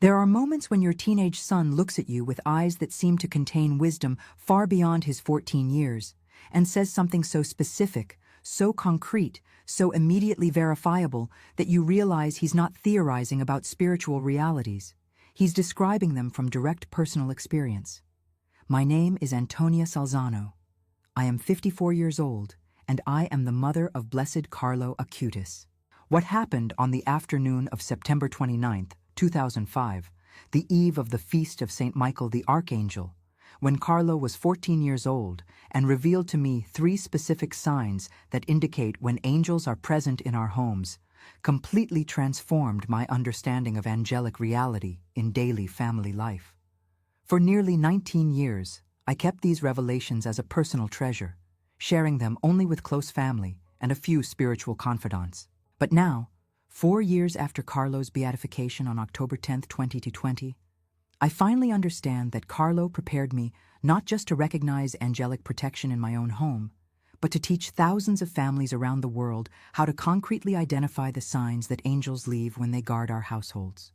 There are moments when your teenage son looks at you with eyes that seem to contain wisdom far beyond his 14 years, and says something so specific, so concrete, so immediately verifiable that you realize he's not theorizing about spiritual realities. He's describing them from direct personal experience. My name is Antonia Salzano. I am 54 years old, and I am the mother of Blessed Carlo Acutis. What happened on the afternoon of September 29th, 2005, the eve of the feast of Saint Michael the Archangel, when Carlo was 14 years old and revealed to me 3 specific signs that indicate when angels are present in our homes, completely transformed my understanding of angelic reality in daily family life. For nearly 19 years, I kept these revelations as a personal treasure, sharing them only with close family and a few spiritual confidants. But now, 4 years after Carlo's beatification on October 10, 2020, I finally understand that Carlo prepared me not just to recognize angelic protection in my own home, but to teach thousands of families around the world how to concretely identify the signs that angels leave when they guard our households.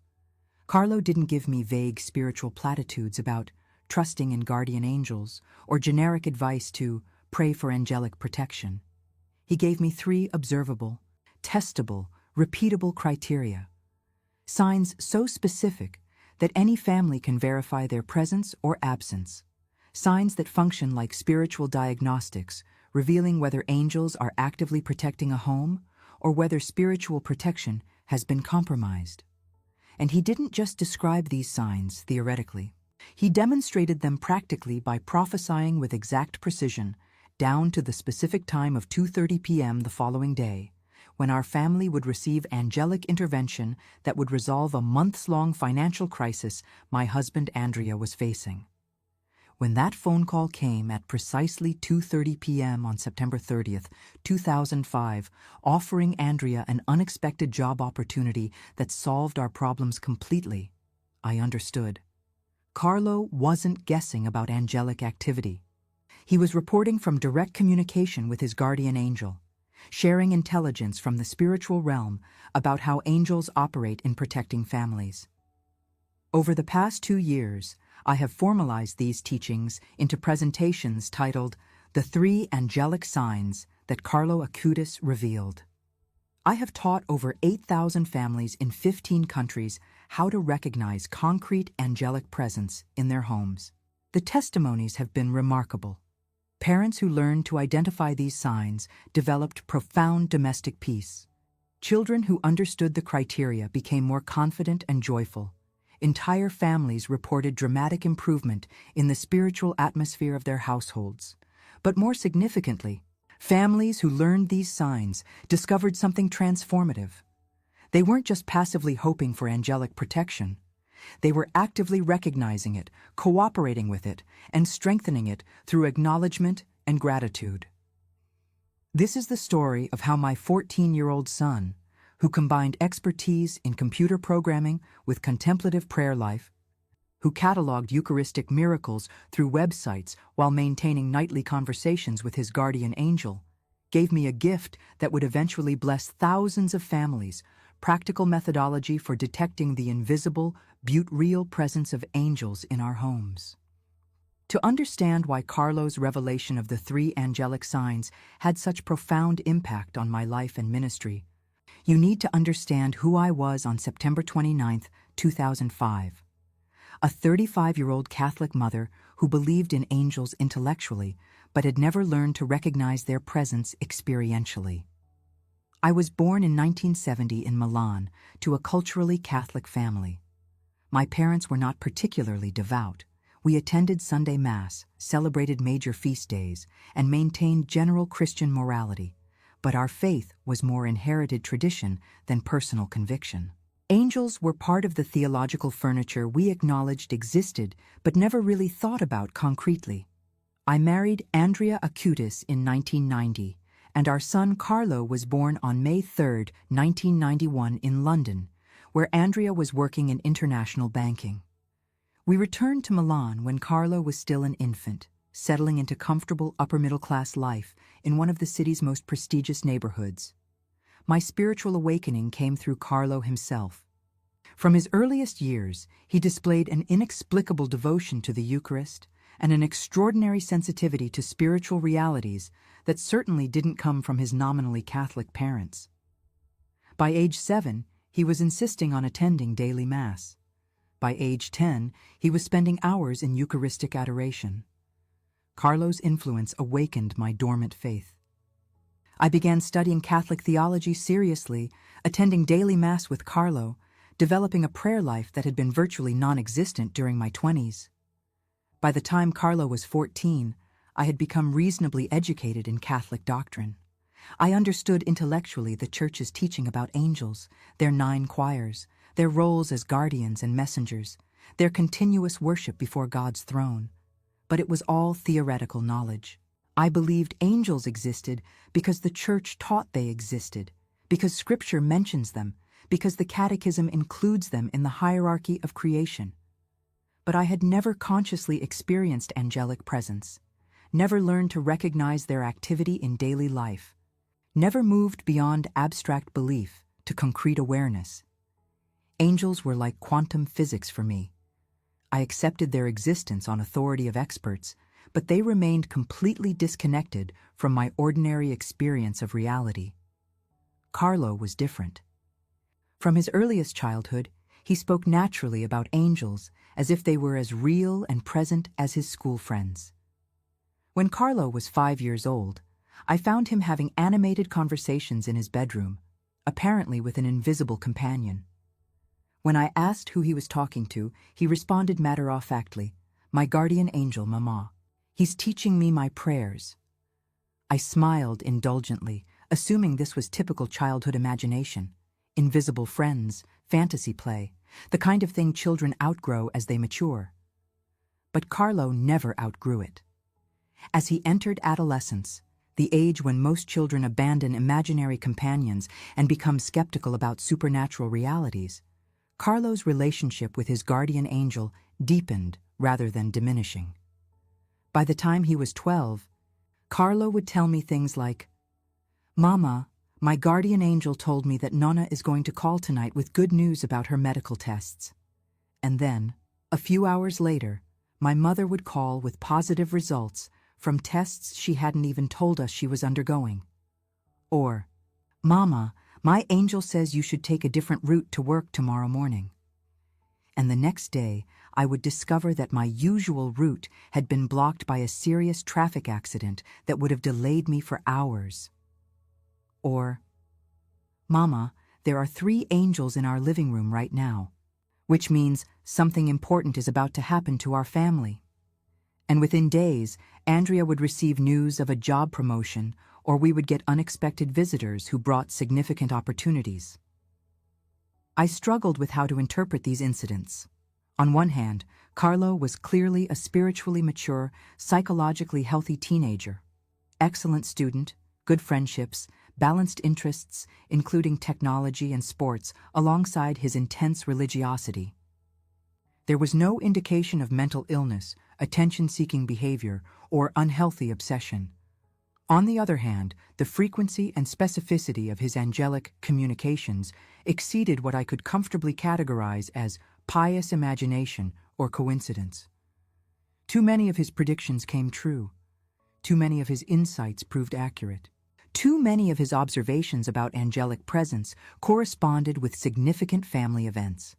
Carlo didn't give me vague spiritual platitudes about trusting in guardian angels or generic advice to pray for angelic protection. He gave me 3 observable, testable, repeatable criteria. Signs so specific that any family can verify their presence or absence. Signs that function like spiritual diagnostics, revealing whether angels are actively protecting a home or whether spiritual protection has been compromised. And he didn't just describe these signs theoretically. He demonstrated them practically by prophesying with exact precision, down to the specific time of 2:30 p.m. the following day, when our family would receive angelic intervention that would resolve a months-long financial crisis my husband Andrea was facing. When that phone call came at precisely 2:30 p.m. on September 30th, 2005, offering Andrea an unexpected job opportunity that solved our problems completely, I understood. Carlo wasn't guessing about angelic activity. He was reporting from direct communication with his guardian angel, sharing intelligence from the spiritual realm about how angels operate in protecting families. Over the past 2 years, I have formalized these teachings into presentations titled The 3 Angelic Signs that Carlo Acutis Revealed. I have taught over 8,000 families in 15 countries how to recognize concrete angelic presence in their homes. The testimonies have been remarkable. Parents who learned to identify these signs developed profound domestic peace. Children who understood the criteria became more confident and joyful. Entire families reported dramatic improvement in the spiritual atmosphere of their households. But more significantly, families who learned these signs discovered something transformative. They weren't just passively hoping for angelic protection. They were actively recognizing it, cooperating with it, and strengthening it through acknowledgement and gratitude. This is the story of how my 14-year-old son, who combined expertise in computer programming with contemplative prayer life, who cataloged Eucharistic miracles through websites while maintaining nightly conversations with his guardian angel, gave me a gift that would eventually bless thousands of families, practical methodology for detecting the invisible, real presence of angels in our homes. To understand why Carlo's revelation of the 3 angelic signs had such profound impact on my life and ministry, you need to understand who I was on September 29, 2005. A 35-year-old Catholic mother who believed in angels intellectually, but had never learned to recognize their presence experientially. I was born in 1970 in Milan to a culturally Catholic family. My parents were not particularly devout. We attended Sunday Mass, celebrated major feast days, and maintained general Christian morality, but our faith was more inherited tradition than personal conviction. Angels were part of the theological furniture we acknowledged existed but never really thought about concretely. I married Andrea Acutis in 1990, and our son Carlo was born on May 3, 1991 in London, where Andrea was working in international banking. We returned to Milan when Carlo was still an infant, settling into comfortable upper-middle-class life in one of the city's most prestigious neighborhoods. My spiritual awakening came through Carlo himself. From his earliest years, he displayed an inexplicable devotion to the Eucharist and an extraordinary sensitivity to spiritual realities that certainly didn't come from his nominally Catholic parents. By age 7, he was insisting on attending daily Mass. By age 10, he was spending hours in Eucharistic adoration. Carlo's influence awakened my dormant faith. I began studying Catholic theology seriously, attending daily Mass with Carlo, developing a prayer life that had been virtually non-existent during my 20s. By the time Carlo was 14, I had become reasonably educated in Catholic doctrine. I understood intellectually the Church's teaching about angels, their 9 choirs, their roles as guardians and messengers, their continuous worship before God's throne. But it was all theoretical knowledge. I believed angels existed because the Church taught they existed, because Scripture mentions them, because the Catechism includes them in the hierarchy of creation. But I had never consciously experienced angelic presence, never learned to recognize their activity in daily life, never moved beyond abstract belief to concrete awareness. Angels were like quantum physics for me. I accepted their existence on authority of experts, but they remained completely disconnected from my ordinary experience of reality. Carlo was different. From his earliest childhood, he spoke naturally about angels as if they were as real and present as his school friends. When Carlo was 5 years old, I found him having animated conversations in his bedroom, apparently with an invisible companion. When I asked who he was talking to, he responded matter-of-factly, "My guardian angel, Mama. He's teaching me my prayers." I smiled indulgently, assuming this was typical childhood imagination. Invisible friends, fantasy play, the kind of thing children outgrow as they mature. But Carlo never outgrew it. As he entered adolescence, the age when most children abandon imaginary companions and become skeptical about supernatural realities, Carlo's relationship with his guardian angel deepened rather than diminishing. By the time he was 12, Carlo would tell me things like, "Mama, my guardian angel told me that Nonna is going to call tonight with good news about her medical tests." And then, a few hours later, my mother would call with positive results from tests she hadn't even told us she was undergoing. Or, "Mama, my angel says you should take a different route to work tomorrow morning." And the next day, I would discover that my usual route had been blocked by a serious traffic accident that would have delayed me for hours. Or, "Mama, there are 3 angels in our living room right now, which means something important is about to happen to our family." And within days, Andrea would receive news of a job promotion, or we would get unexpected visitors who brought significant opportunities. I struggled with how to interpret these incidents. On one hand, Carlo was clearly a spiritually mature, psychologically healthy teenager. Excellent student, good friendships, balanced interests, including technology and sports, alongside his intense religiosity. There was no indication of mental illness, attention-seeking behavior, or unhealthy obsession. On the other hand, the frequency and specificity of his angelic communications exceeded what I could comfortably categorize as pious imagination or coincidence. Too many of his predictions came true. Too many of his insights proved accurate. Too many of his observations about angelic presence corresponded with significant family events.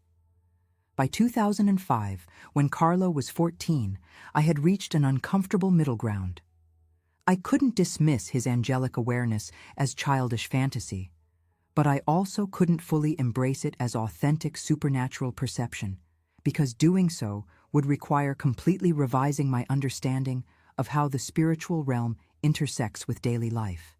By 2005, when Carlo was 14, I had reached an uncomfortable middle ground. I couldn't dismiss his angelic awareness as childish fantasy, but I also couldn't fully embrace it as authentic supernatural perception, because doing so would require completely revising my understanding of how the spiritual realm intersects with daily life.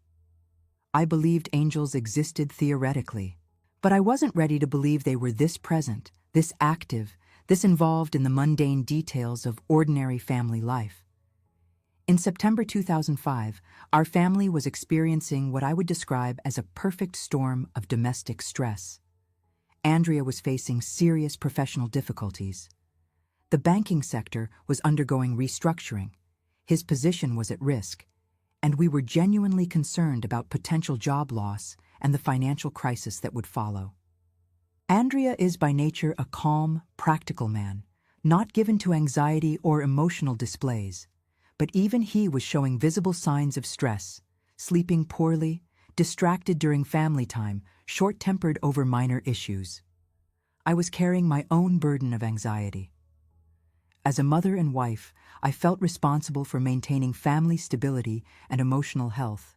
I believed angels existed theoretically, but I wasn't ready to believe they were this present, this active, this involved in the mundane details of ordinary family life. In September 2005, our family was experiencing what I would describe as a perfect storm of domestic stress. Andrea was facing serious professional difficulties. The banking sector was undergoing restructuring. His position was at risk, and we were genuinely concerned about potential job loss and the financial crisis that would follow. Andrea is by nature a calm, practical man, not given to anxiety or emotional displays, but even he was showing visible signs of stress, sleeping poorly, distracted during family time, short-tempered over minor issues. I was carrying my own burden of anxiety. As a mother and wife, I felt responsible for maintaining family stability and emotional health,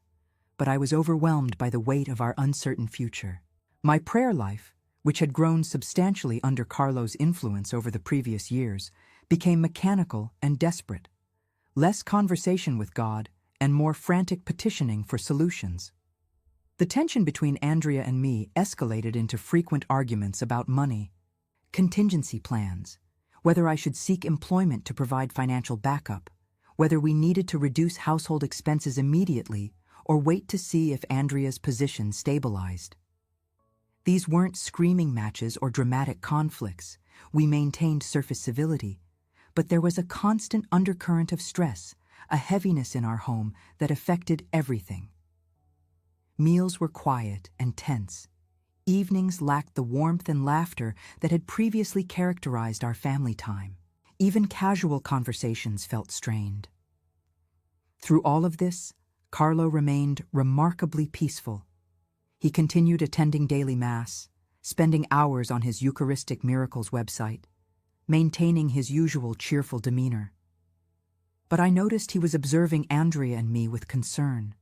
but I was overwhelmed by the weight of our uncertain future. My prayer life, which had grown substantially under Carlo's influence over the previous years, became mechanical and desperate. Less conversation with God and more frantic petitioning for solutions. The tension between Andrea and me escalated into frequent arguments about money, contingency plans, whether I should seek employment to provide financial backup, whether we needed to reduce household expenses immediately or wait to see if Andrea's position stabilized. These weren't screaming matches or dramatic conflicts. We maintained surface civility, but there was a constant undercurrent of stress, a heaviness in our home that affected everything. Meals were quiet and tense. Evenings lacked the warmth and laughter that had previously characterized our family time. Even casual conversations felt strained. Through all of this, Carlo remained remarkably peaceful. He continued attending daily Mass, spending hours on his Eucharistic Miracles website, maintaining his usual cheerful demeanor. But I noticed he was observing Andrea and me with concern,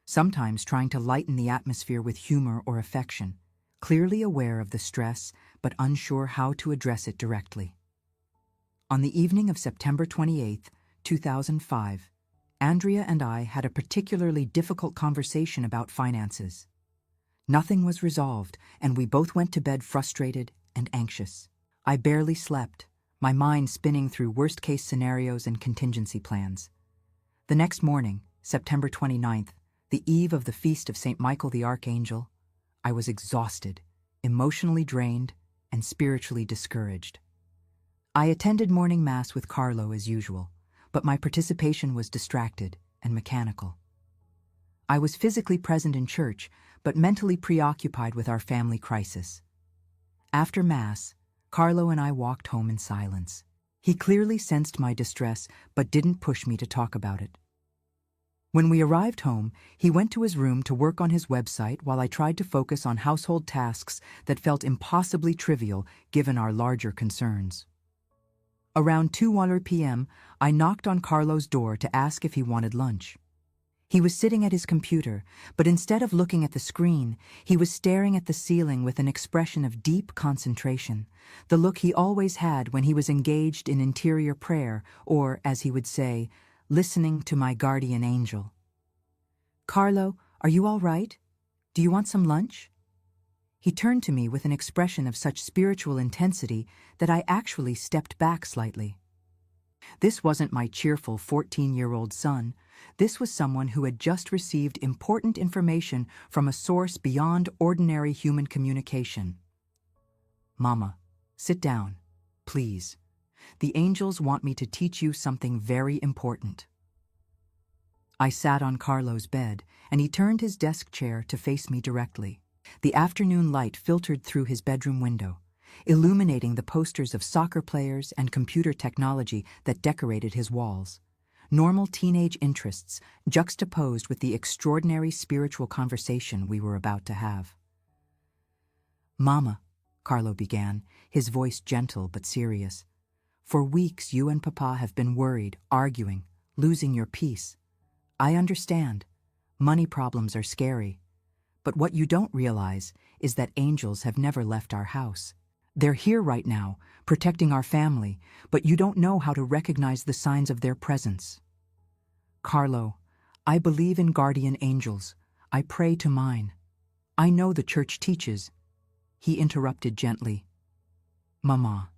sometimes trying to lighten the atmosphere with humor or affection, clearly aware of the stress but unsure how to address it directly. On the evening of September 28, 2005, Andrea and I had a particularly difficult conversation about finances. Nothing was resolved, and we both went to bed frustrated and anxious. I barely slept, my mind spinning through worst-case scenarios and contingency plans. The next morning, September 29th, the eve of the feast of Saint Michael the Archangel, I was exhausted, emotionally drained, and spiritually discouraged. I attended morning Mass with Carlo as usual, but my participation was distracted and mechanical. I was physically present in church, but mentally preoccupied with our family crisis. After Mass, Carlo and I walked home in silence. He clearly sensed my distress, but didn't push me to talk about it. When we arrived home, he went to his room to work on his website while I tried to focus on household tasks that felt impossibly trivial given our larger concerns. Around 2 p.m., I knocked on Carlo's door to ask if he wanted lunch. He was sitting at his computer, but instead of looking at the screen, he was staring at the ceiling with an expression of deep concentration, the look he always had when he was engaged in interior prayer or, as he would say, listening to my guardian angel. "Carlo, are you all right? Do you want some lunch?" He turned to me with an expression of such spiritual intensity that I actually stepped back slightly. This wasn't my cheerful 14-year-old son. This was someone who had just received important information from a source beyond ordinary human communication. "Mama, sit down, please. The angels want me to teach you something very important." I sat on Carlo's bed, and he turned his desk chair to face me directly. The afternoon light filtered through his bedroom window, illuminating the posters of soccer players and computer technology that decorated his walls. Normal teenage interests juxtaposed with the extraordinary spiritual conversation we were about to have. "Mama," Carlo began, his voice gentle but serious, "for weeks you and Papa have been worried, arguing, losing your peace. I understand. Money problems are scary. But what you don't realize is that angels have never left our house. They're here right now, protecting our family, but you don't know how to recognize the signs of their presence. Carlo, I believe in guardian angels. I pray to mine. I know the church teaches." He interrupted gently. "Mama,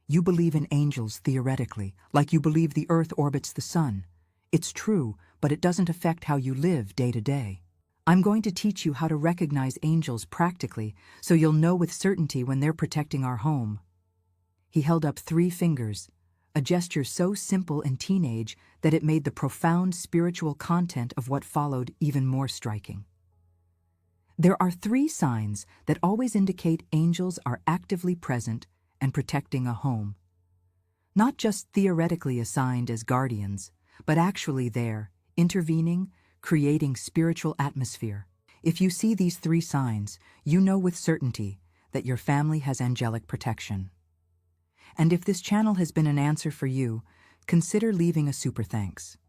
you believe in angels theoretically, like you believe the earth orbits the sun. It's true, but it doesn't affect how you live day to day. I'm going to teach you how to recognize angels practically, so you'll know with certainty when they're protecting our home." He held up 3 fingers, a gesture so simple and teenage that it made the profound spiritual content of what followed even more striking. There are three signs that always indicate angels are actively present and protecting a home. Not just theoretically assigned as guardians, but actually there, intervening, creating spiritual atmosphere. If you see these three signs, you know with certainty that your family has angelic protection. And if this channel has been an answer for you, consider leaving a super thanks.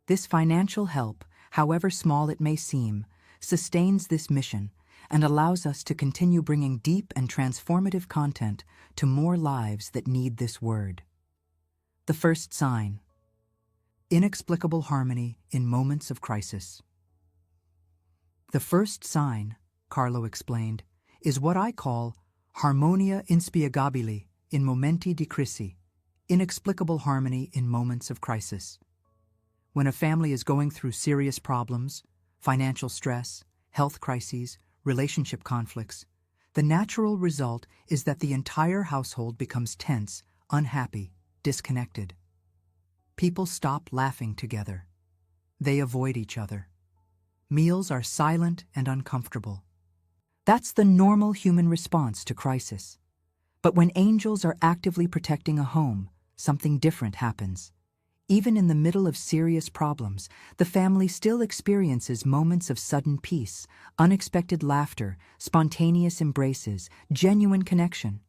This financial help, however small it may seem, sustains this mission and allows us to continue bringing deep and transformative content to more lives that need this word. The first sign: inexplicable harmony in moments of crisis. The first sign, Carlo explained, is what I call harmonia inspiegabile in momenti di crisi, inexplicable harmony in moments of crisis. When a family is going through serious problems, financial stress, health crises, relationship conflicts, the natural result is that the entire household becomes tense, unhappy, disconnected. People stop laughing together. They avoid each other. Meals are silent and uncomfortable. That's the normal human response to crisis. But when angels are actively protecting a home, something different happens. Even in the middle of serious problems, the family still experiences moments of sudden peace, unexpected laughter, spontaneous embraces, genuine connection.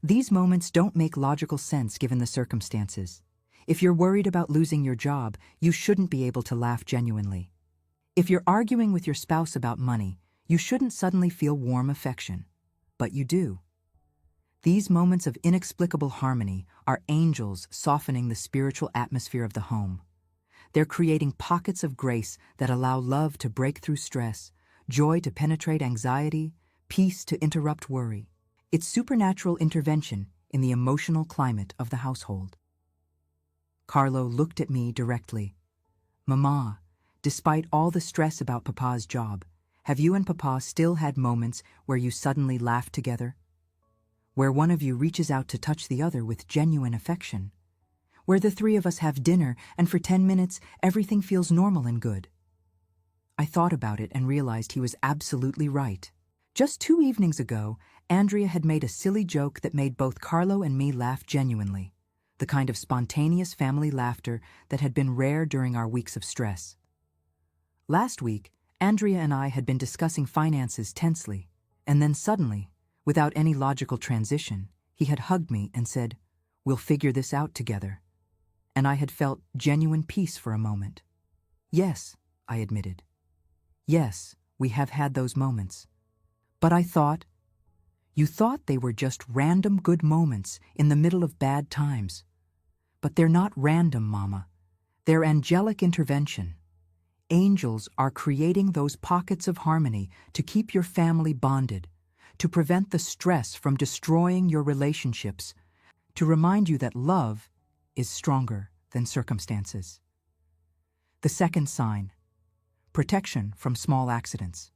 These moments don't make logical sense given the circumstances. If you're worried about losing your job, you shouldn't be able to laugh genuinely. If you're arguing with your spouse about money, you shouldn't suddenly feel warm affection. But you do. These moments of inexplicable harmony are angels softening the spiritual atmosphere of the home. They're creating pockets of grace that allow love to break through stress, joy to penetrate anxiety, peace to interrupt worry. It's supernatural intervention in the emotional climate of the household. Carlo looked at me directly. "Mama, despite all the stress about Papa's job, have you and Papa still had moments where you suddenly laughed together? Where one of you reaches out to touch the other with genuine affection? Where the three of us have dinner and for 10 minutes everything feels normal and good?" I thought about it and realized he was absolutely right. Just 2 evenings ago, Andrea had made a silly joke that made both Carlo and me laugh genuinely, the kind of spontaneous family laughter that had been rare during our weeks of stress. Last week, Andrea and I had been discussing finances tensely, and then suddenly, without any logical transition, he had hugged me and said, "We'll figure this out together." And I had felt genuine peace for a moment. "Yes," I admitted. "Yes, we have had those moments. But I thought—" "You thought they were just random good moments in the middle of bad times. But they're not random, Mama. They're angelic intervention. Angels are creating those pockets of harmony to keep your family bonded, to prevent the stress from destroying your relationships, to remind you that love is stronger than circumstances." The second sign: protection from small accidents.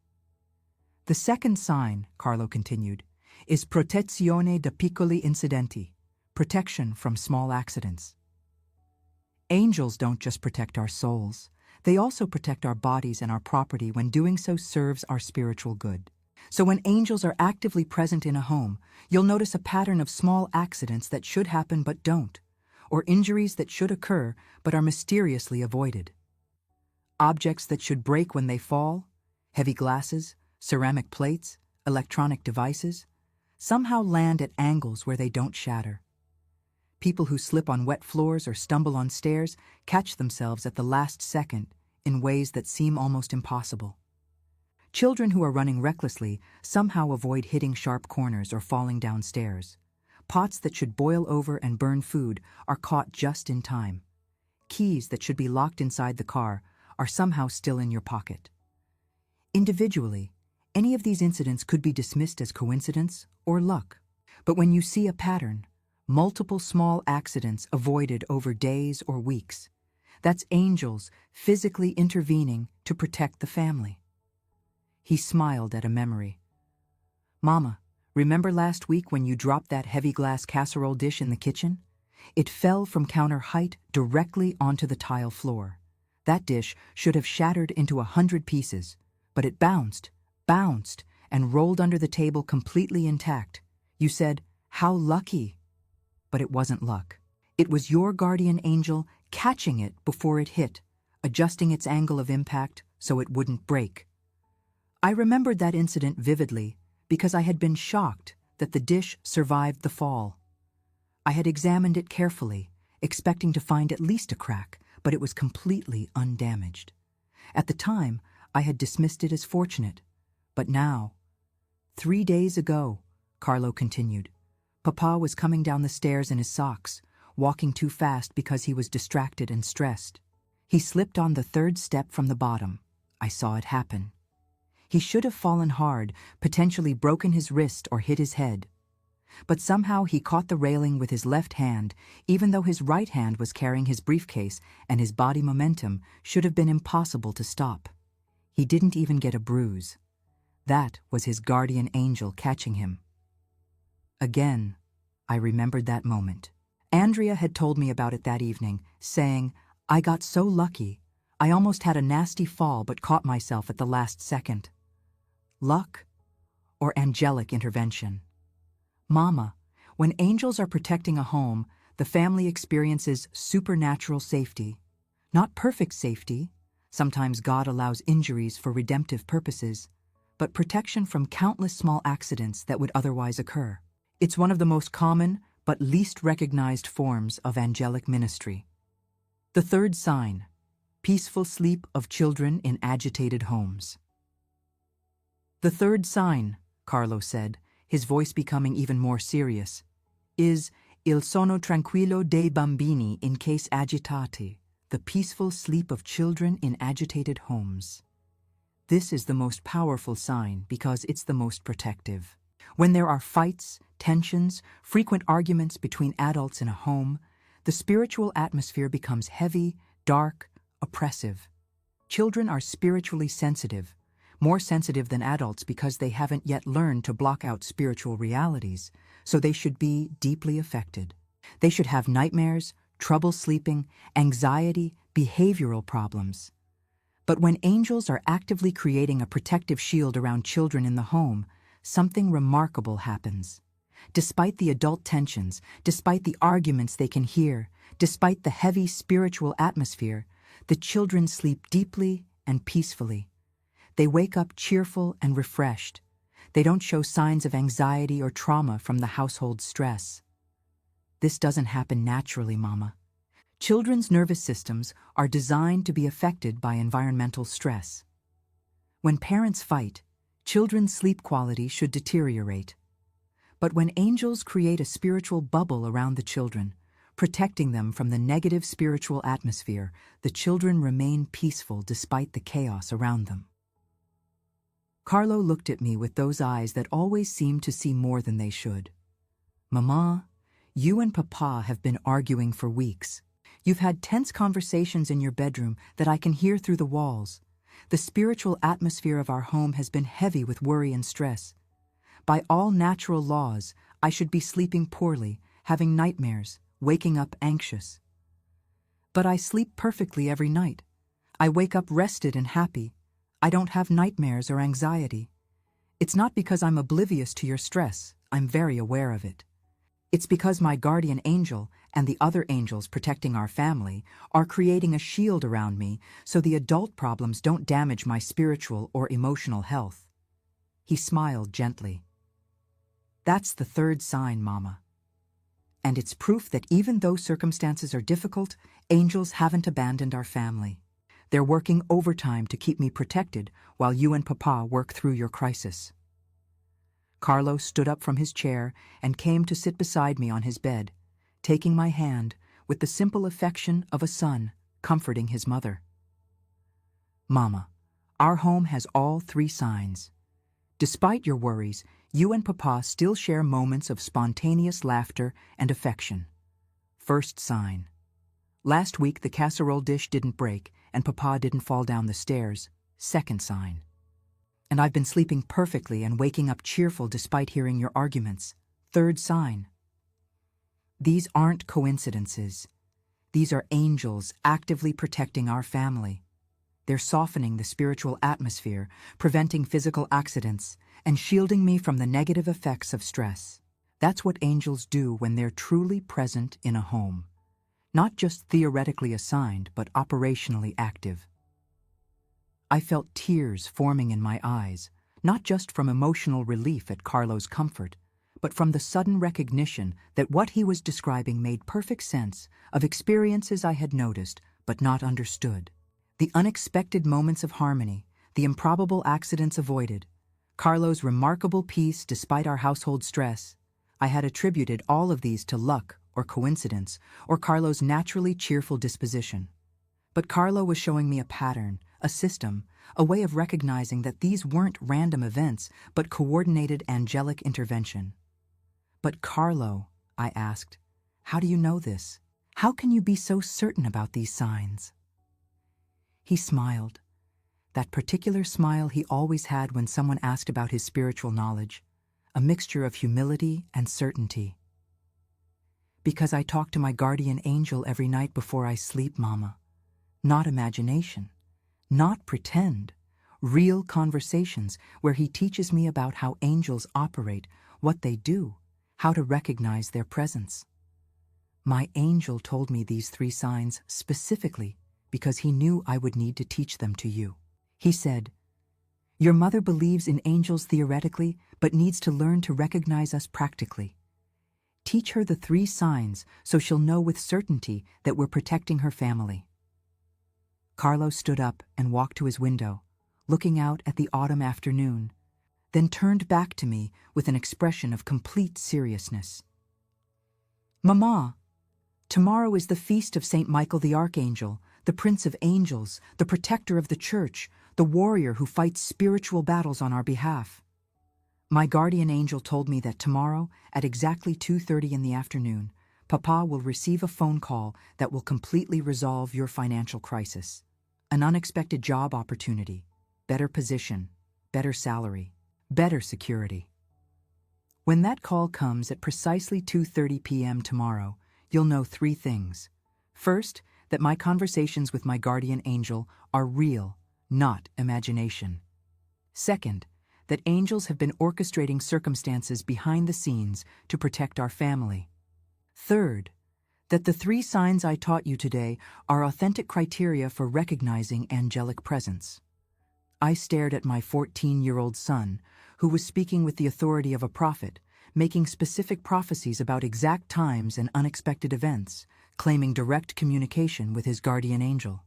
The second sign, Carlo continued, is protezione da piccoli incidenti, protection from small accidents. Angels don't just protect our souls, they also protect our bodies and our property when doing so serves our spiritual good. So when angels are actively present in a home, you'll notice a pattern of small accidents that should happen but don't, or injuries that should occur but are mysteriously avoided. Objects that should break when they fall, heavy glasses, ceramic plates, electronic devices, somehow land at angles where they don't shatter. People who slip on wet floors or stumble on stairs catch themselves at the last second in ways that seem almost impossible. Children who are running recklessly somehow avoid hitting sharp corners or falling down stairs. Pots that should boil over and burn food are caught just in time. Keys that should be locked inside the car are somehow still in your pocket. Individually, any of these incidents could be dismissed as coincidence or luck. But when you see a pattern, multiple small accidents avoided over days or weeks, that's angels physically intervening to protect the family. He smiled at a memory. "Mama, remember last week when you dropped that heavy glass casserole dish in the kitchen? It fell from counter height directly onto the tile floor. That dish should have shattered into 100 pieces, but it bounced, bounced, and rolled under the table completely intact. You said, "How lucky!" But it wasn't luck. It was your guardian angel catching it before it hit, adjusting its angle of impact so it wouldn't break. I remembered that incident vividly because I had been shocked that the dish survived the fall. I had examined it carefully, expecting to find at least a crack, but it was completely undamaged. At the time, I had dismissed it as fortunate. But now, 3 days ago, Carlo continued, Papa was coming down the stairs in his socks, walking too fast because he was distracted and stressed. He slipped on the 3rd step from the bottom. I saw it happen. He should have fallen hard, potentially broken his wrist or hit his head. But somehow he caught the railing with his left hand, even though his right hand was carrying his briefcase and his body momentum should have been impossible to stop. He didn't even get a bruise. That was his guardian angel catching him. Again, I remembered that moment. Andrea had told me about it that evening, saying, "I got so lucky. I almost had a nasty fall but caught myself at the last second." Luck or angelic intervention? Mama, when angels are protecting a home, the family experiences supernatural safety. Not perfect safety. Sometimes God allows injuries for redemptive purposes, but protection from countless small accidents that would otherwise occur. It's one of the most common but least recognized forms of angelic ministry. The 3rd sign, peaceful sleep of children in agitated homes. The 3rd sign, Carlo said, his voice becoming even more serious, is il sonno tranquillo dei bambini in case agitati, the peaceful sleep of children in agitated homes. This is the most powerful sign because it's the most protective. When there are fights, tensions, frequent arguments between adults in a home, the spiritual atmosphere becomes heavy, dark, oppressive. Children are spiritually sensitive, more sensitive than adults because they haven't yet learned to block out spiritual realities, so they should be deeply affected. They should have nightmares, trouble sleeping, anxiety, behavioral problems. But when angels are actively creating a protective shield around children in the home, something remarkable happens. Despite the adult tensions, despite the arguments they can hear, despite the heavy spiritual atmosphere, the children sleep deeply and peacefully. They wake up cheerful and refreshed. They don't show signs of anxiety or trauma from the household stress. This doesn't happen naturally, Mama. Children's nervous systems are designed to be affected by environmental stress. When parents fight, children's sleep quality should deteriorate. But when angels create a spiritual bubble around the children, protecting them from the negative spiritual atmosphere, the children remain peaceful despite the chaos around them. Carlo looked at me with those eyes that always seemed to see more than they should. Mama, you and Papa have been arguing for weeks. You've had tense conversations in your bedroom that I can hear through the walls. The spiritual atmosphere of our home has been heavy with worry and stress. By all natural laws, I should be sleeping poorly, having nightmares, waking up anxious. But I sleep perfectly every night. I wake up rested and happy. I don't have nightmares or anxiety. It's not because I'm oblivious to your stress. I'm very aware of it. It's because my guardian angel and the other angels protecting our family are creating a shield around me so the adult problems don't damage my spiritual or emotional health. He smiled gently. That's the 3rd sign, Mama. And it's proof that even though circumstances are difficult, angels haven't abandoned our family. They're working overtime to keep me protected while you and Papa work through your crisis. Carlo stood up from his chair and came to sit beside me on his bed, taking my hand with the simple affection of a son comforting his mother. Mama, our home has all 3 signs. Despite your worries, you and Papa still share moments of spontaneous laughter and affection. 1st sign. Last week the casserole dish didn't break and Papa didn't fall down the stairs. 2nd sign. And I've been sleeping perfectly and waking up cheerful despite hearing your arguments. 3rd sign. These aren't coincidences. These are angels actively protecting our family. They're softening the spiritual atmosphere, preventing physical accidents, and shielding me from the negative effects of stress. That's what angels do when they're truly present in a home. Not just theoretically assigned, but operationally active. I felt tears forming in my eyes, not just from emotional relief at Carlo's comfort, but from the sudden recognition that what he was describing made perfect sense of experiences I had noticed but not understood. The unexpected moments of harmony, the improbable accidents avoided, Carlo's remarkable peace despite our household stress. I had attributed all of these to luck or coincidence or Carlo's naturally cheerful disposition. But Carlo was showing me a pattern, a system, a way of recognizing that these weren't random events but coordinated angelic intervention. But Carlo, I asked, how do you know this? How can you be so certain about these signs? He smiled, that particular smile he always had when someone asked about his spiritual knowledge, a mixture of humility and certainty. Because I talk to my guardian angel every night before I sleep, Mama. Not imagination, not pretend, real conversations where he teaches me about how angels operate, what they do, how to recognize their presence. My angel told me these 3 signs specifically because he knew I would need to teach them to you. He said, "Your mother believes in angels theoretically, but needs to learn to recognize us practically. Teach her the 3 signs so she'll know with certainty that we're protecting her family." Carlo stood up and walked to his window, looking out at the autumn afternoon, then turned back to me with an expression of complete seriousness. "Mama, tomorrow is the feast of Saint Michael the Archangel, the Prince of Angels, the protector of the Church, the warrior who fights spiritual battles on our behalf. My guardian angel told me that tomorrow, at exactly 2:30 in the afternoon, Papa will receive a phone call that will completely resolve your financial crisis. An unexpected job opportunity, better position, better salary, better security. When that call comes at precisely 2:30 p.m. tomorrow, you'll know 3 things. First, that my conversations with my guardian angel are real, not imagination. Second, that angels have been orchestrating circumstances behind the scenes to protect our family. Third, that the 3 signs I taught you today are authentic criteria for recognizing angelic presence. I stared at my 14-year-old son, who was speaking with the authority of a prophet, making specific prophecies about exact times and unexpected events, claiming direct communication with his guardian angel.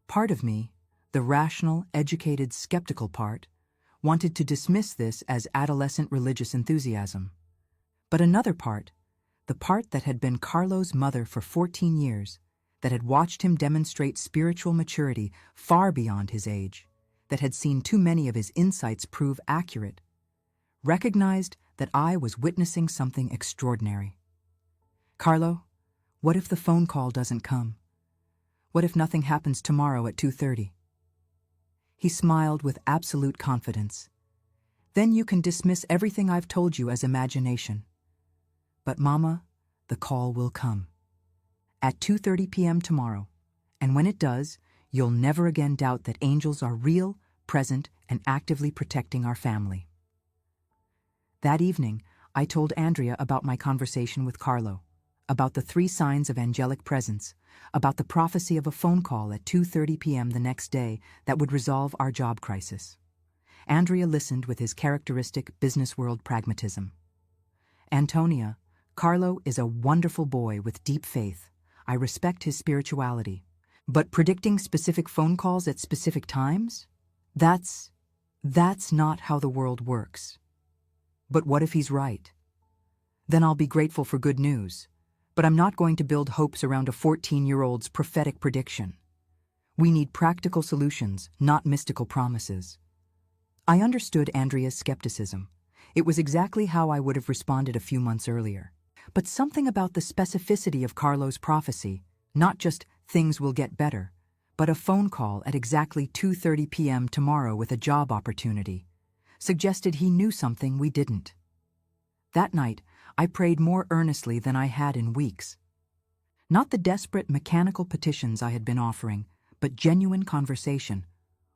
Part of me, the rational, educated, skeptical part, wanted to dismiss this as adolescent religious enthusiasm. But another part, the part that had been Carlo's mother for 14 years, that had watched him demonstrate spiritual maturity far beyond his age, that had seen too many of his insights prove accurate, recognized that I was witnessing something extraordinary. "Carlo, what if the phone call doesn't come? What if nothing happens tomorrow at 2:30? He smiled with absolute confidence. "Then you can dismiss everything I've told you as imagination. But Mama, the call will come. At 2:30 p.m. tomorrow, and when it does, you'll never again doubt that angels are real, present, and actively protecting our family." That evening, I told Andrea about my conversation with Carlo, about the 3 signs of angelic presence, about the prophecy of a phone call at 2:30 p.m. the next day that would resolve our job crisis. Andrea listened with his characteristic business world pragmatism. "Antonia, Carlo is a wonderful boy with deep faith. I respect his spirituality. But predicting specific phone calls at specific times? That's not how the world works. But what if he's right? Then I'll be grateful for good news. But I'm not going to build hopes around a 14-year-old's prophetic prediction. We need practical solutions, not mystical promises." I understood Andrea's skepticism. It was exactly how I would have responded a few months earlier. But something about the specificity of Carlo's prophecy, not just "things will get better," but a phone call at exactly 2:30 p.m. tomorrow with a job opportunity, suggested he knew something we didn't. That night, I prayed more earnestly than I had in weeks. Not the desperate mechanical petitions I had been offering, but genuine conversation.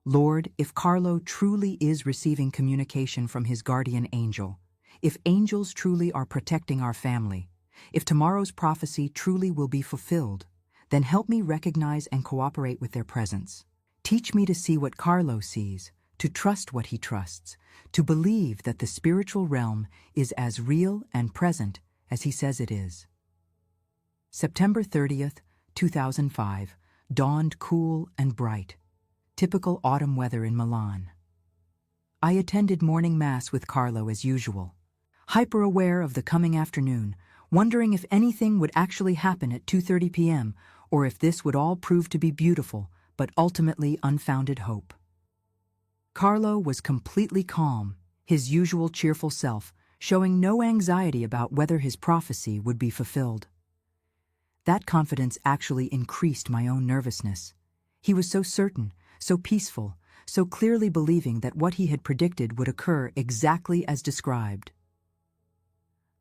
Lord, if Carlo truly is receiving communication from his guardian angel, if angels truly are protecting our family, if tomorrow's prophecy truly will be fulfilled, then help me recognize and cooperate with their presence. Teach me to see what Carlo sees, to trust what he trusts, to believe that the spiritual realm is as real and present as he says it is. September 30th, 2005, dawned cool and bright. Typical autumn weather in Milan. I attended morning mass with Carlo as usual, hyper-aware of the coming afternoon, wondering if anything would actually happen at 2:30 p.m. or if this would all prove to be beautiful, but ultimately unfounded hope. Carlo was completely calm, his usual cheerful self, showing no anxiety about whether his prophecy would be fulfilled. That confidence actually increased my own nervousness. He was so certain, so peaceful, so clearly believing that what he had predicted would occur exactly as described.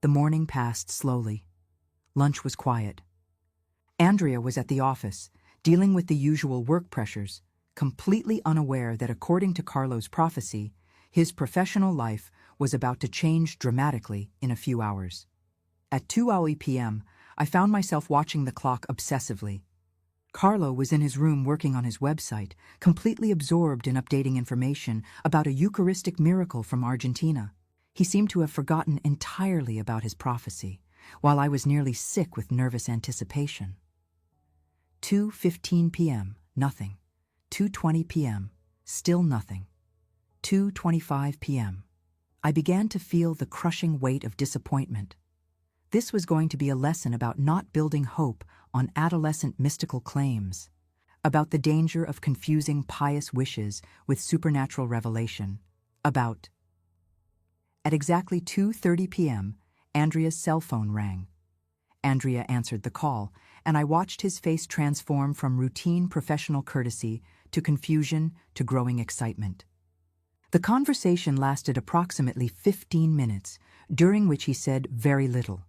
The morning passed slowly. Lunch was quiet. Andrea was at the office, dealing with the usual work pressures, completely unaware that according to Carlo's prophecy, his professional life was about to change dramatically in a few hours. At 2:00 p.m., I found myself watching the clock obsessively. Carlo was in his room working on his website, completely absorbed in updating information about a Eucharistic miracle from Argentina. He seemed to have forgotten entirely about his prophecy, while I was nearly sick with nervous anticipation. 2:15 p.m., nothing. 2:20 p.m., still nothing. 2:25 p.m. I began to feel the crushing weight of disappointment. This was going to be a lesson about not building hope on adolescent mystical claims, about the danger of confusing pious wishes with supernatural revelation, about... At exactly 2:30 p.m., Andrea's cell phone rang. Andrea answered the call, and I watched his face transform from routine professional courtesy to confusion to growing excitement. The conversation lasted approximately 15 minutes, during which he said very little,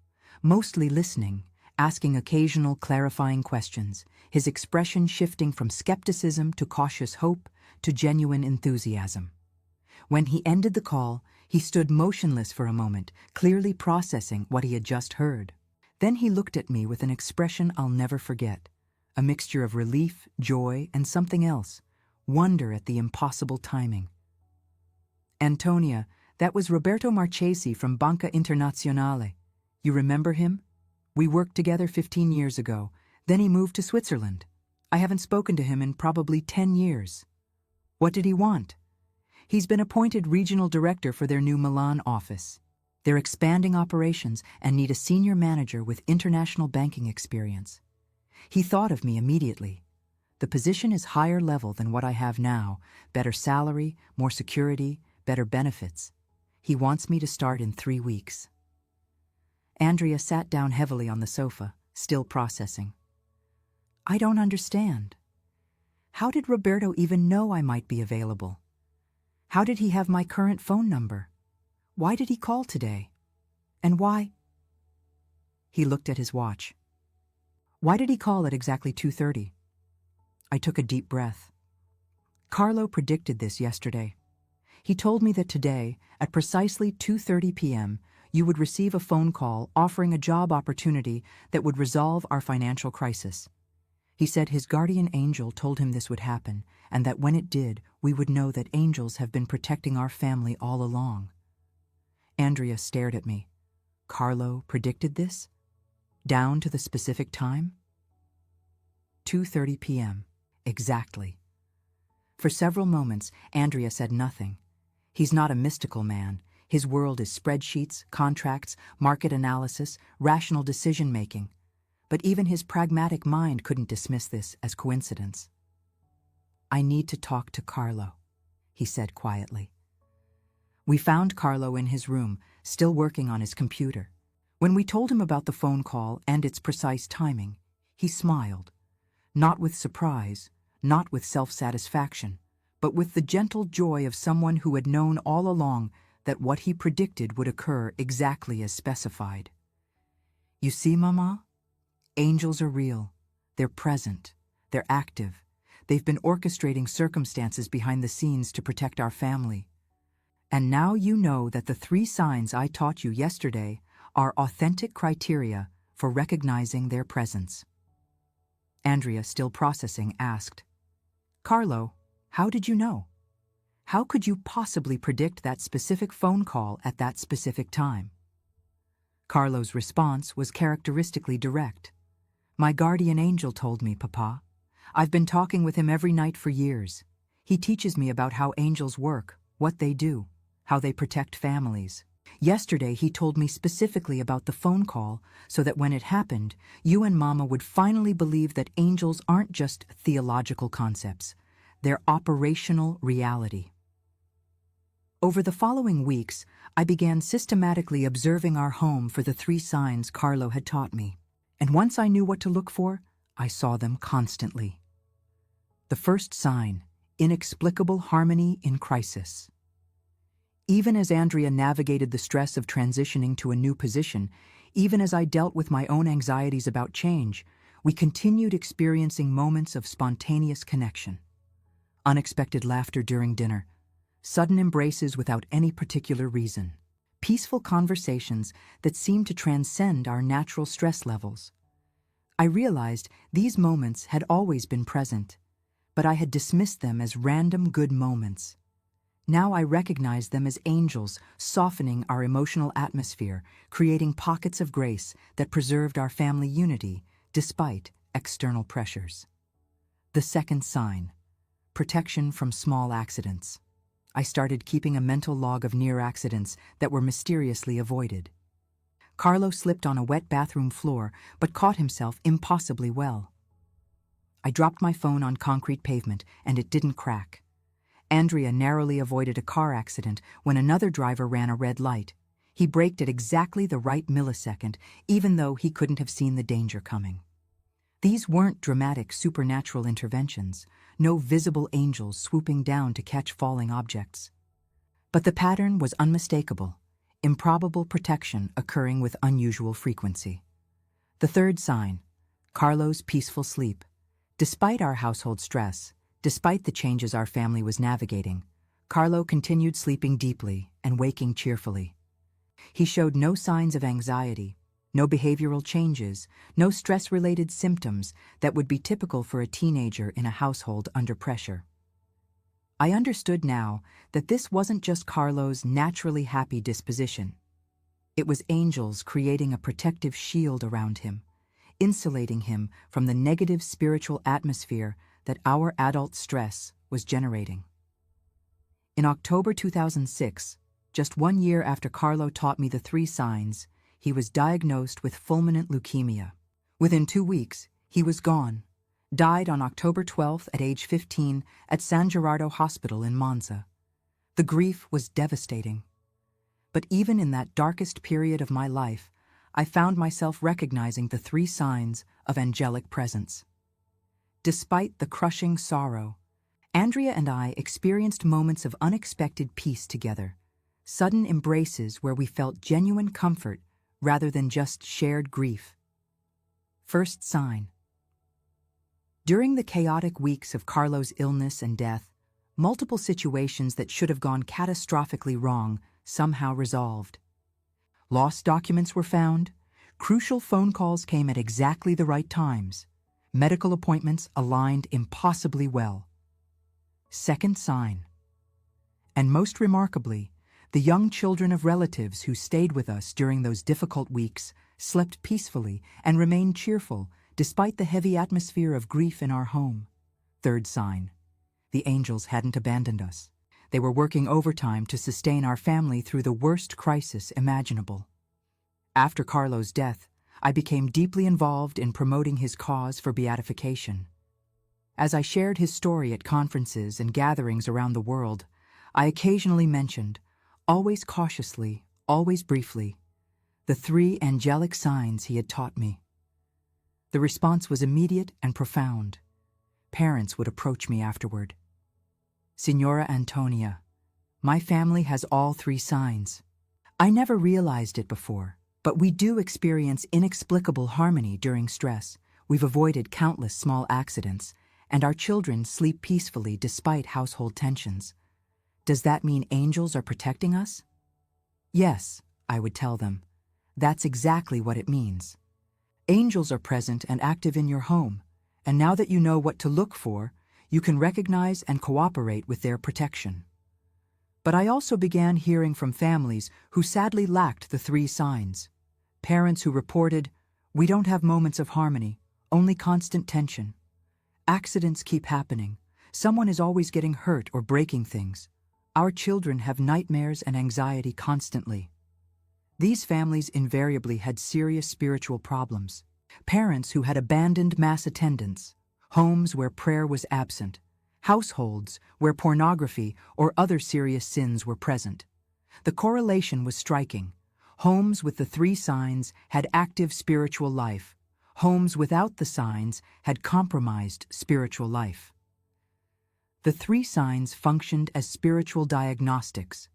mostly listening, asking occasional clarifying questions, his expression shifting from skepticism to cautious hope to genuine enthusiasm. When he ended the call, he stood motionless for a moment, clearly processing what he had just heard. Then he looked at me with an expression I'll never forget, a mixture of relief, joy, and something else, wonder at the impossible timing. Antonia, that was Roberto Marchesi from Banca Internazionale. You remember him? We worked together 15 years ago. Then he moved to Switzerland. I haven't spoken to him in probably 10 years. What did he want? He's been appointed regional director for their new Milan office. They're expanding operations and need a senior manager with international banking experience. He thought of me immediately. The position is higher level than what I have now, better salary, more security, better benefits. He wants me to start in 3 weeks. Andrea sat down heavily on the sofa, still processing. I don't understand. How did Roberto even know I might be available? How did he have my current phone number? Why did he call today? And why? He looked at his watch. Why did he call at exactly 2:30? I took a deep breath. Carlo predicted this yesterday. He told me that today, at precisely 2:30 p.m., you would receive a phone call offering a job opportunity that would resolve our financial crisis. He said his guardian angel told him this would happen, and that when it did, we would know that angels have been protecting our family all along. Andrea stared at me. Carlo predicted this? Down to the specific time? 2:30 p.m. Exactly. For several moments, Andrea said nothing. He's not a mystical man. His world is spreadsheets, contracts, market analysis, rational decision-making. But even his pragmatic mind couldn't dismiss this as coincidence. I need to talk to Carlo, he said quietly. We found Carlo in his room, still working on his computer. When we told him about the phone call and its precise timing, he smiled. Not with surprise, not with self-satisfaction, but with the gentle joy of someone who had known all along that what he predicted would occur exactly as specified. You see, Mama? Angels are real. They're present. They're active. They've been orchestrating circumstances behind the scenes to protect our family. And now you know that the 3 signs I taught you yesterday are authentic criteria for recognizing their presence. Andrea, still processing, asked, "Carlo, how did you know? How could you possibly predict that specific phone call at that specific time?" Carlo's response was characteristically direct. "My guardian angel told me, Papa. I've been talking with him every night for years. He teaches me about how angels work, what they do, how they protect families. Yesterday he told me specifically about the phone call so that when it happened, you and Mama would finally believe that angels aren't just theological concepts. They're operational reality." Over the following weeks, I began systematically observing our home for the 3 signs Carlo had taught me. And once I knew what to look for, I saw them constantly. The first sign, inexplicable harmony in crisis. Even as Andrea navigated the stress of transitioning to a new position, even as I dealt with my own anxieties about change, we continued experiencing moments of spontaneous connection. Unexpected laughter during dinner, sudden embraces without any particular reason, peaceful conversations that seemed to transcend our natural stress levels. I realized these moments had always been present, but I had dismissed them as random good moments. Now I recognized them as angels softening our emotional atmosphere, creating pockets of grace that preserved our family unity despite external pressures. The second sign, protection from small accidents. I started keeping a mental log of near accidents that were mysteriously avoided. Carlo slipped on a wet bathroom floor but caught himself impossibly well. I dropped my phone on concrete pavement and it didn't crack. Andrea narrowly avoided a car accident when another driver ran a red light. He braked at exactly the right millisecond, even though he couldn't have seen the danger coming. These weren't dramatic supernatural interventions, no visible angels swooping down to catch falling objects. But the pattern was unmistakable, improbable protection occurring with unusual frequency. The third sign, Carlo's peaceful sleep. Despite our household stress, despite the changes our family was navigating, Carlo continued sleeping deeply and waking cheerfully. He showed no signs of anxiety, no behavioral changes, no stress-related symptoms that would be typical for a teenager in a household under pressure. I understood now that this wasn't just Carlo's naturally happy disposition. It was angels creating a protective shield around him, insulating him from the negative spiritual atmosphere that our adult stress was generating. In October 2006, just 1 year after Carlo taught me the 3 signs, he was diagnosed with fulminant leukemia. Within 2 weeks, he was gone, died on October 12th at age 15 at San Gerardo Hospital in Monza. The grief was devastating. But even in that darkest period of my life, I found myself recognizing the 3 signs of angelic presence. Despite the crushing sorrow, Andrea and I experienced moments of unexpected peace together, sudden embraces where we felt genuine comfort rather than just shared grief. First sign. During the chaotic weeks of Carlo's illness and death, multiple situations that should have gone catastrophically wrong somehow resolved. Lost documents were found, crucial phone calls came at exactly the right times, medical appointments aligned impossibly well. Second sign. And most remarkably, the young children of relatives who stayed with us during those difficult weeks slept peacefully and remained cheerful despite the heavy atmosphere of grief in our home. Third sign. The angels hadn't abandoned us. They were working overtime to sustain our family through the worst crisis imaginable. After Carlo's death, I became deeply involved in promoting his cause for beatification. As I shared his story at conferences and gatherings around the world, I occasionally mentioned, always cautiously, always briefly, the 3 angelic signs he had taught me. The response was immediate and profound. Parents would approach me afterward. "Signora Antonia, my family has all 3 signs. I never realized it before, but we do experience inexplicable harmony during stress. We've avoided countless small accidents, and our children sleep peacefully despite household tensions. Does that mean angels are protecting us? Yes, I would tell them. That's exactly what it means. Angels are present and active in your home, and now that you know what to look for, you can recognize and cooperate with their protection. But I also began hearing from families who sadly lacked the 3 signs. Parents who reported, "We don't have moments of harmony, only constant tension. Accidents keep happening. Someone is always getting hurt or breaking things. Our children have nightmares and anxiety constantly." These families invariably had serious spiritual problems. Parents who had abandoned mass attendance, homes where prayer was absent, households where pornography or other serious sins were present. The correlation was striking. Homes with the 3 signs had active spiritual life. Homes without the signs had compromised spiritual life. The 3 signs functioned as spiritual diagnostics,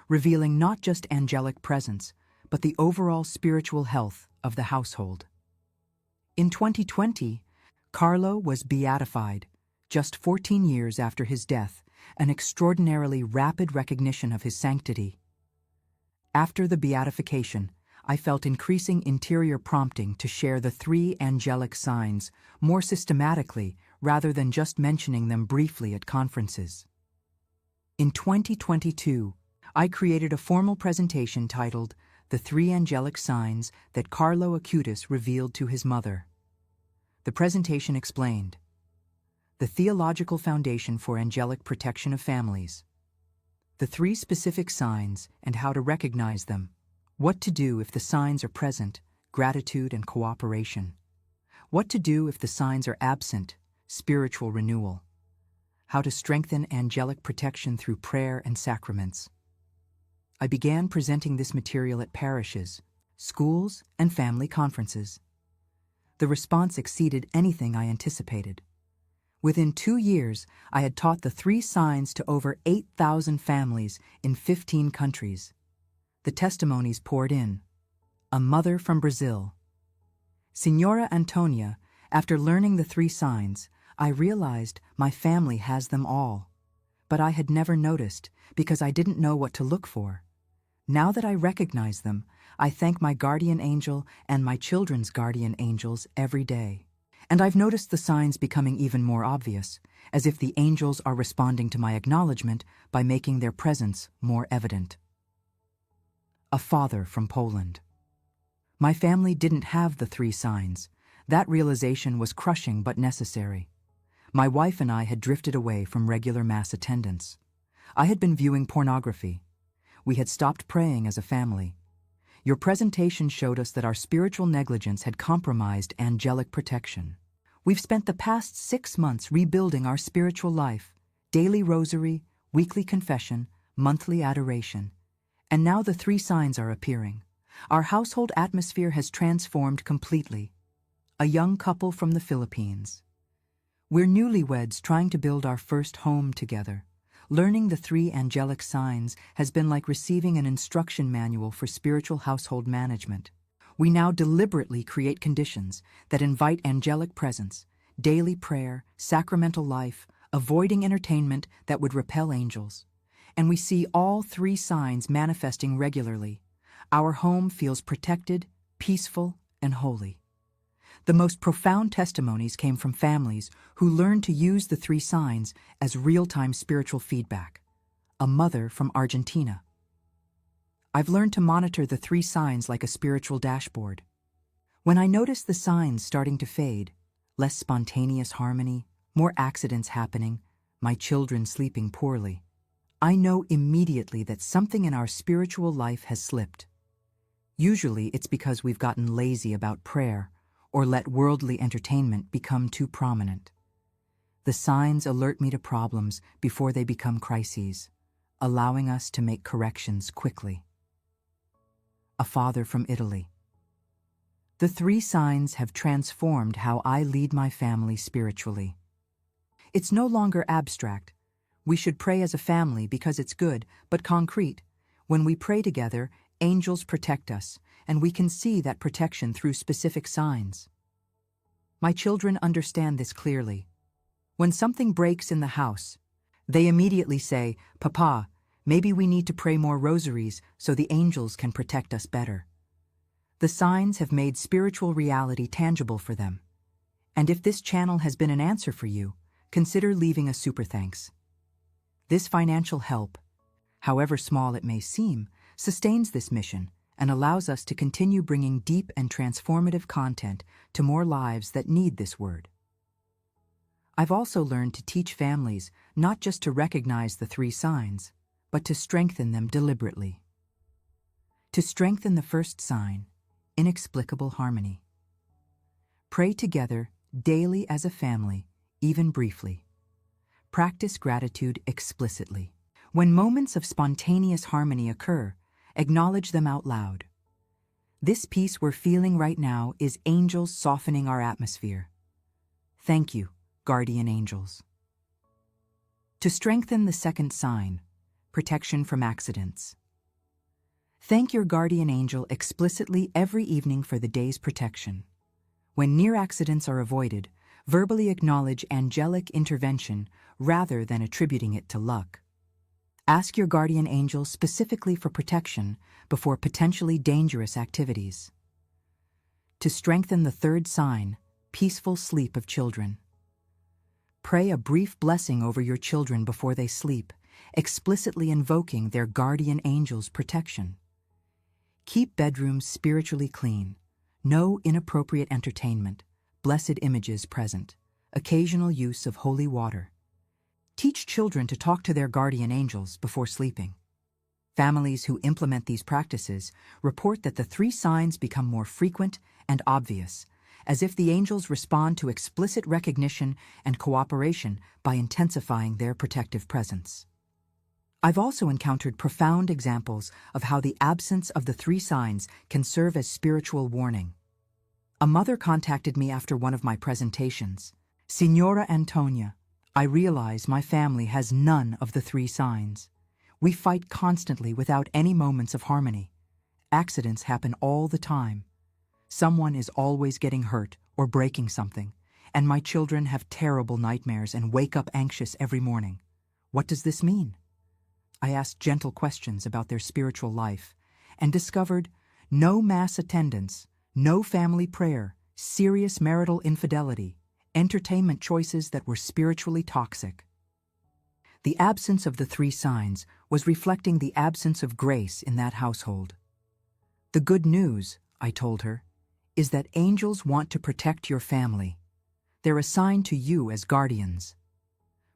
revealing not just angelic presence, but the overall spiritual health of the household. In 2020, Carlo was beatified, just 14 years after his death, an extraordinarily rapid recognition of his sanctity. After the beatification, I felt increasing interior prompting to share the 3 angelic signs more systematically rather than just mentioning them briefly at conferences. In 2022, I created a formal presentation titled "The 3 Angelic Signs That Carlo Acutis Revealed to His Mother." The presentation explained the theological foundation for angelic protection of families, the 3 specific signs and how to recognize them, what to do if the signs are present, gratitude and cooperation, what to do if the signs are absent, spiritual renewal, how to strengthen angelic protection through prayer and sacraments. I began presenting this material at parishes, schools, and family conferences. The response exceeded anything I anticipated. Within 2 years, I had taught the 3 signs to over 8,000 families in 15 countries. The testimonies poured in. A mother from Brazil. Signora Antonia, after learning the 3 signs, I realized my family has them all. But I had never noticed because I didn't know what to look for. Now that I recognize them, I thank my guardian angel and my children's guardian angels every day. And I've noticed the signs becoming even more obvious, as if the angels are responding to my acknowledgement by making their presence more evident. A father from Poland. My family didn't have the 3 signs. That realization was crushing but necessary. My wife and I had drifted away from regular mass attendance. I had been viewing pornography. We had stopped praying as a family. Your presentation showed us that our spiritual negligence had compromised angelic protection. We've spent the past 6 months rebuilding our spiritual life, daily rosary, weekly confession, monthly adoration. And now the 3 signs are appearing. Our household atmosphere has transformed completely. A young couple from the Philippines. We're newlyweds trying to build our first home together. Learning the 3 angelic signs has been like receiving an instruction manual for spiritual household management. We now deliberately create conditions that invite angelic presence, daily prayer, sacramental life, avoiding entertainment that would repel angels. And we see all 3 signs manifesting regularly. Our home feels protected, peaceful, and holy. The most profound testimonies came from families who learned to use the 3 signs as real-time spiritual feedback. A mother from Argentina. I've learned to monitor the 3 signs like a spiritual dashboard. When I notice the signs starting to fade, less spontaneous harmony, more accidents happening, my children sleeping poorly, I know immediately that something in our spiritual life has slipped. Usually it's because we've gotten lazy about prayer or let worldly entertainment become too prominent. The signs alert me to problems before they become crises, allowing us to make corrections quickly. A father from Italy. The 3 signs have transformed how I lead my family spiritually. It's no longer abstract. We should pray as a family because it's good, but concrete. When we pray together, angels protect us, and we can see that protection through specific signs. My children understand this clearly. When something breaks in the house, they immediately say, "Papa, maybe we need to pray more rosaries so the angels can protect us better." The signs have made spiritual reality tangible for them. And if this channel has been an answer for you, consider leaving a super thanks. This financial help, however small it may seem, sustains this mission and allows us to continue bringing deep and transformative content to more lives that need this word. I've also learned to teach families not just to recognize the 3 signs, but to strengthen them deliberately. To strengthen the first sign, inexplicable harmony. Pray together daily as a family, even briefly. Practice gratitude explicitly. When moments of spontaneous harmony occur, acknowledge them out loud. This peace we're feeling right now is angels softening our atmosphere. Thank you, guardian angels. To strengthen the second sign, protection from accidents. Thank your guardian angel explicitly every evening for the day's protection. When near accidents are avoided, verbally acknowledge angelic intervention rather than attributing it to luck. Ask your guardian angel specifically for protection before potentially dangerous activities. To strengthen the third sign, peaceful sleep of children. Pray a brief blessing over your children before they sleep, explicitly invoking their guardian angel's protection. Keep bedrooms spiritually clean. No inappropriate entertainment, blessed images present, occasional use of holy water. Teach children to talk to their guardian angels before sleeping. Families who implement these practices report that the 3 signs become more frequent and obvious, as if the angels respond to explicit recognition and cooperation by intensifying their protective presence. I've also encountered profound examples of how the absence of the 3 signs can serve as spiritual warning. A mother contacted me after one of my presentations. "Signora Antonia, I realize my family has none of the 3 signs. We fight constantly without any moments of harmony. Accidents happen all the time. Someone is always getting hurt or breaking something, and my children have terrible nightmares and wake up anxious every morning. What does this mean?" I asked gentle questions about their spiritual life and discovered no mass attendance, no family prayer, serious marital infidelity, entertainment choices that were spiritually toxic. The absence of the 3 signs was reflecting the absence of grace in that household. The good news, I told her, is that angels want to protect your family. They're assigned to you as guardians.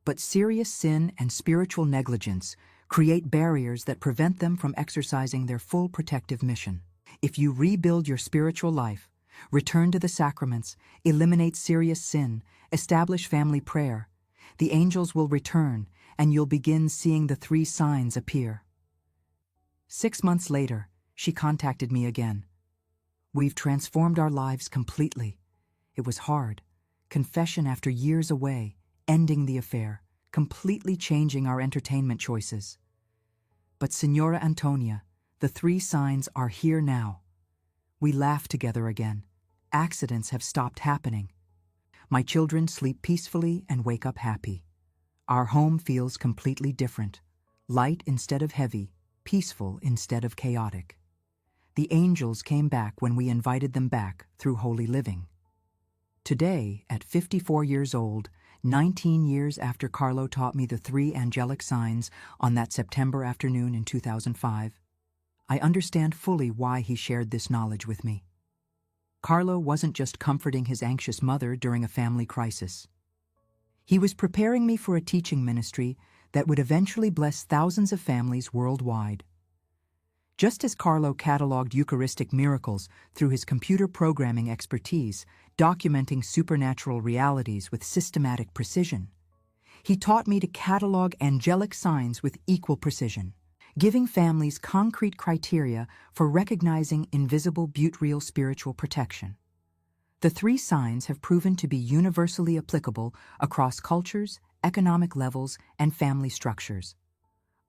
But serious sin and spiritual negligence create barriers that prevent them from exercising their full protective mission. If you rebuild your spiritual life, return to the sacraments, eliminate serious sin, establish family prayer, the angels will return and you'll begin seeing the 3 signs appear. 6 months later, she contacted me again. "We've transformed our lives completely. It was hard. Confession after years away, ending the affair, completely changing our entertainment choices. But Signora Antonia, the 3 signs are here now. We laugh together again. Accidents have stopped happening. My children sleep peacefully and wake up happy. Our home feels completely different. Light instead of heavy, peaceful instead of chaotic. The angels came back when we invited them back through holy living." Today, at 54 years old, 19 years after Carlo taught me the 3 angelic signs on that September afternoon in 2005, I understand fully why he shared this knowledge with me. Carlo wasn't just comforting his anxious mother during a family crisis. He was preparing me for a teaching ministry that would eventually bless thousands of families worldwide. Just as Carlo cataloged Eucharistic miracles through his computer programming expertise, documenting supernatural realities with systematic precision, he taught me to catalog angelic signs with equal precision, giving families concrete criteria for recognizing invisible but real spiritual protection. The 3 signs have proven to be universally applicable across cultures, economic levels, and family structures.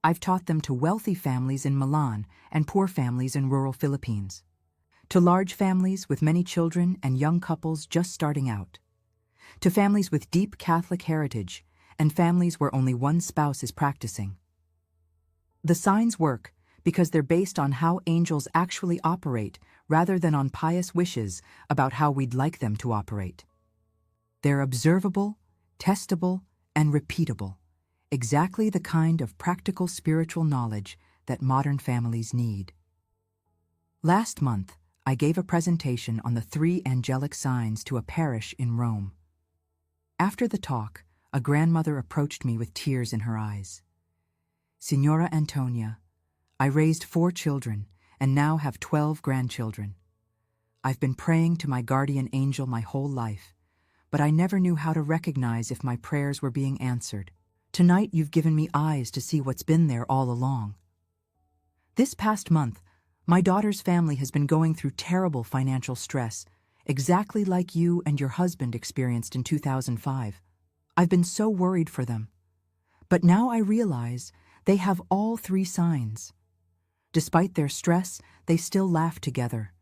I've taught them to wealthy families in Milan and poor families in rural Philippines, to large families with many children and young couples just starting out, to families with deep Catholic heritage, and families where only one spouse is practicing. The signs work because they're based on how angels actually operate rather than on pious wishes about how we'd like them to operate. They're observable, testable, and repeatable, exactly the kind of practical spiritual knowledge that modern families need. Last month, I gave a presentation on the 3 angelic signs to a parish in Rome. After the talk, a grandmother approached me with tears in her eyes. "Signora Antonia, I raised 4 children and now have 12 grandchildren. I've been praying to my guardian angel my whole life, but I never knew how to recognize if my prayers were being answered. Tonight you've given me eyes to see what's been there all along. This past month, my daughter's family has been going through terrible financial stress, exactly like you and your husband experienced in 2005. I've been so worried for them. But now I realize they have all 3 signs. Despite their stress, they still laugh together.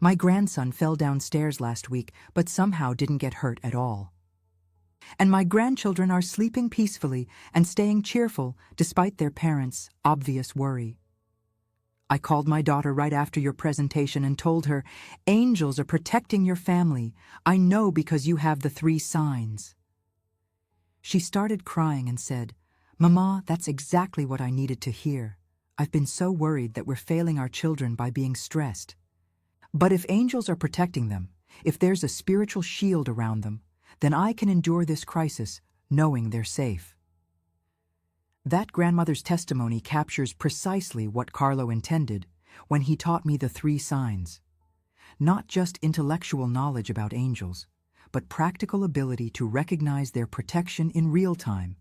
My grandson fell downstairs last week, but somehow didn't get hurt at all. And my grandchildren are sleeping peacefully and staying cheerful despite their parents' obvious worry. I called my daughter right after your presentation and told her, 'Angels are protecting your family. I know because you have the 3 signs.' She started crying and said, 'Mama, that's exactly what I needed to hear. I've been so worried that we're failing our children by being stressed. But if angels are protecting them, if there's a spiritual shield around them, then I can endure this crisis knowing they're safe.'" That grandmother's testimony captures precisely what Carlo intended when he taught me the 3 signs. Not just intellectual knowledge about angels, but practical ability to recognize their protection in real time,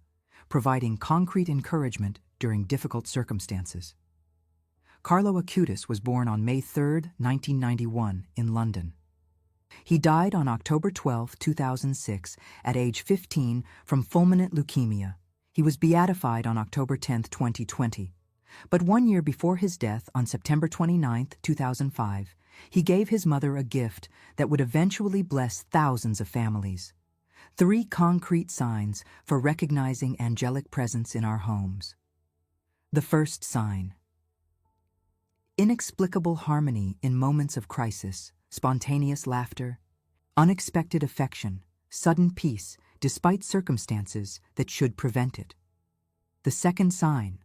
providing concrete encouragement during difficult circumstances. Carlo Acutis was born on May 3, 1991, in London. He died on October 12, 2006, at age 15 from fulminant leukemia. He was beatified on October 10, 2020. But 1 year before his death, on September 29, 2005, he gave his mother a gift that would eventually bless thousands of families. 3 concrete signs for recognizing angelic presence in our homes. The first sign: inexplicable harmony in moments of crisis, spontaneous laughter, unexpected affection, sudden peace despite circumstances that should prevent it. The second sign: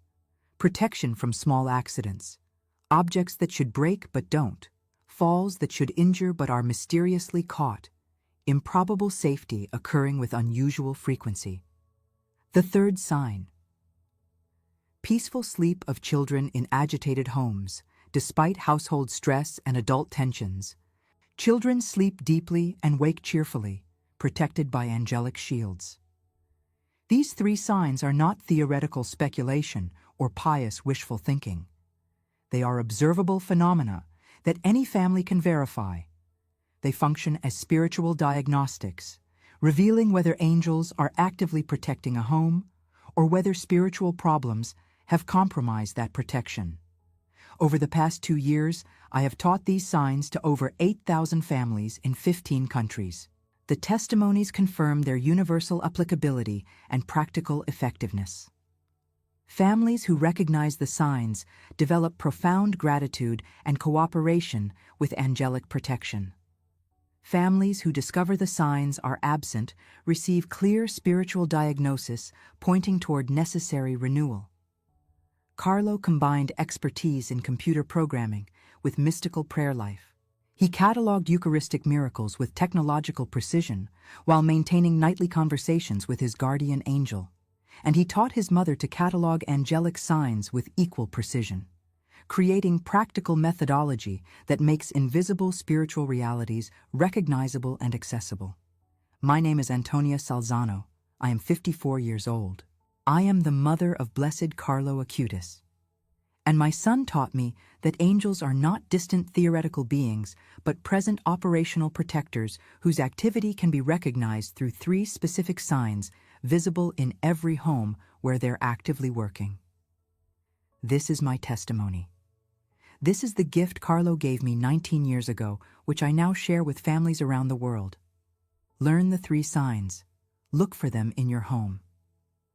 protection from small accidents, objects that should break but don't, falls that should injure but are mysteriously caught, improbable safety occurring with unusual frequency. The third sign: peaceful sleep of children in agitated homes, despite household stress and adult tensions. Children sleep deeply and wake cheerfully, protected by angelic shields. These 3 signs are not theoretical speculation or pious wishful thinking. They are observable phenomena that any family can verify. They function as spiritual diagnostics, revealing whether angels are actively protecting a home or whether spiritual problems have compromised that protection. Over the past 2 years, I have taught these signs to over 8,000 families in 15 countries. The testimonies confirm their universal applicability and practical effectiveness. Families who recognize the signs develop profound gratitude and cooperation with angelic protection. Families who discover the signs are absent receive clear spiritual diagnosis pointing toward necessary renewal. Carlo combined expertise in computer programming with mystical prayer life. He cataloged Eucharistic miracles with technological precision while maintaining nightly conversations with his guardian angel. And he taught his mother to catalog angelic signs with equal precision, creating practical methodology that makes invisible spiritual realities recognizable and accessible. My name is Antonia Salzano. I am 54 years old. I am the mother of Blessed Carlo Acutis. And my son taught me that angels are not distant theoretical beings, but present operational protectors whose activity can be recognized through 3 specific signs visible in every home where they're actively working. This is my testimony. This is the gift Carlo gave me 19 years ago, which I now share with families around the world. Learn the 3 signs. Look for them in your home.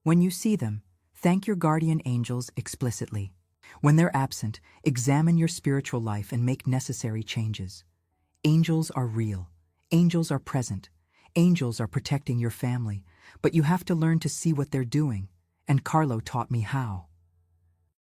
When you see them, thank your guardian angels explicitly. When they're absent, examine your spiritual life and make necessary changes. Angels are real. Angels are present. Angels are protecting your family, but you have to learn to see what they're doing, and Carlo taught me how.